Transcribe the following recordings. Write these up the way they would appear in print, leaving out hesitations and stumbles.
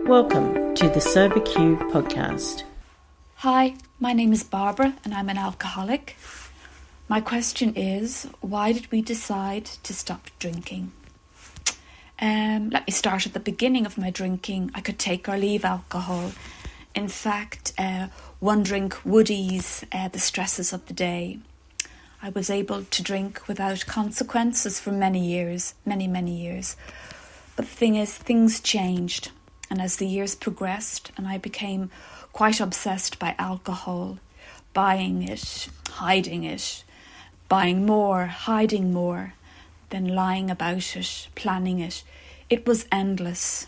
Welcome to the SoberQ podcast. Hi, my name is Barbara and I'm an alcoholic. My question is, why did we decide to stop drinking? Let me start at the beginning of my drinking. I could take or leave alcohol. In fact, one drink would ease the stresses of the day. I was able to drink without consequences for many years. But the thing is, things changed. And as the years progressed and I became quite obsessed by alcohol, buying it, hiding it, buying more, hiding more, then lying about it, planning it. It was endless.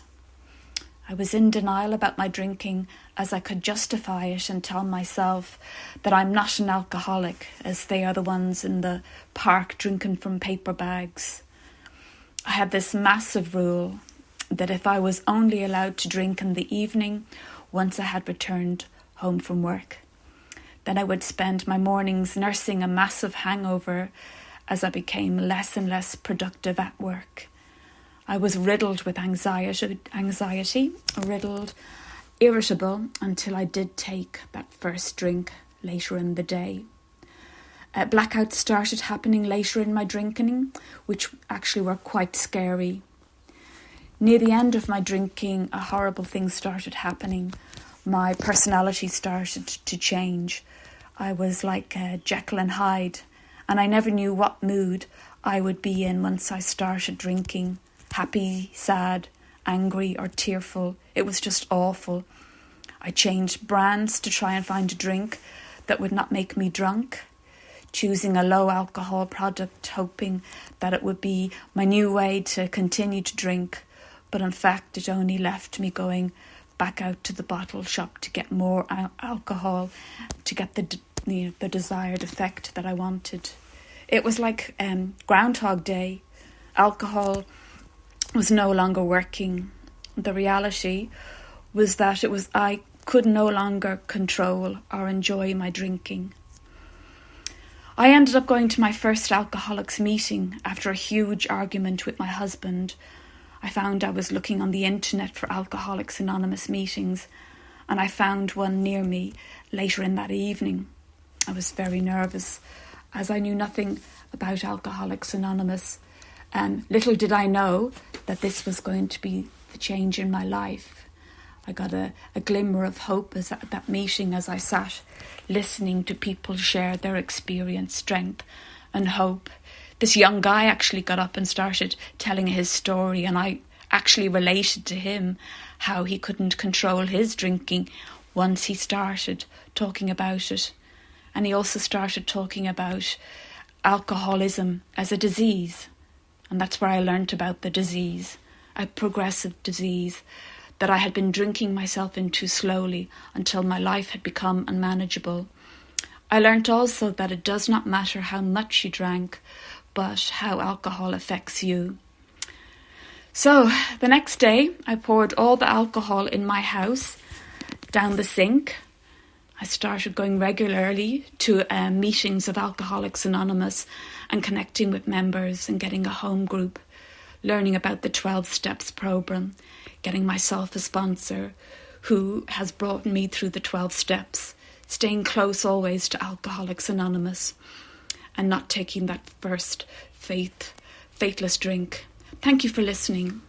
I was in denial about my drinking as I could justify it and tell myself that I'm not an alcoholic, as they are the ones in the park drinking from paper bags. I had this massive rule that if I was only allowed to drink in the evening once I had returned home from work, then I would spend my mornings nursing a massive hangover as I became less and less productive at work. I was riddled with anxiety, irritable, until I did take that first drink later in the day. Blackouts started happening later in my drinking, which actually were quite scary. Near the end of my drinking, a horrible thing started happening. My personality started to change. I was like Jekyll and Hyde, and I never knew what mood I would be in once I started drinking. Happy, sad, angry, or tearful. It was just awful. I changed brands to try and find a drink that would not make me drunk, choosing a low alcohol product, hoping that it would be my new way to continue to drink. But in fact, it only left me going back out to the bottle shop to get more alcohol, to get the desired effect that I wanted. It was like Groundhog Day. Alcohol was no longer working. The reality was that I could no longer control or enjoy my drinking. I ended up going to my first alcoholics meeting after a huge argument with my husband. I found I was looking on the internet for Alcoholics Anonymous meetings, and I found one near me later in that evening. I was very nervous, as I knew nothing about Alcoholics Anonymous, and little did I know that this was going to be the change in my life. I got a glimmer of hope at that meeting as I sat listening to people share their experience, strength and hope. This young guy actually got up and started telling his story, and I actually related to him how he couldn't control his drinking once he started talking about it. And he also started talking about alcoholism as a disease. And that's where I learnt about the disease, a progressive disease that I had been drinking myself into slowly until my life had become unmanageable. I learnt also that it does not matter how much you drank, but how alcohol affects you. So the next day, I poured all the alcohol in my house down the sink. I started going regularly to meetings of Alcoholics Anonymous and connecting with members and getting a home group, learning about the 12 Steps program, getting myself a sponsor who has brought me through the 12 steps, staying close always to Alcoholics Anonymous, and not taking that first faithless drink. Thank you for listening.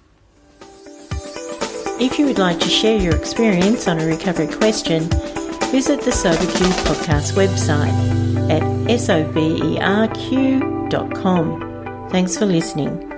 If you would like to share your experience on a recovery question, visit the SoberQ podcast website at soberq.com. Thanks for listening.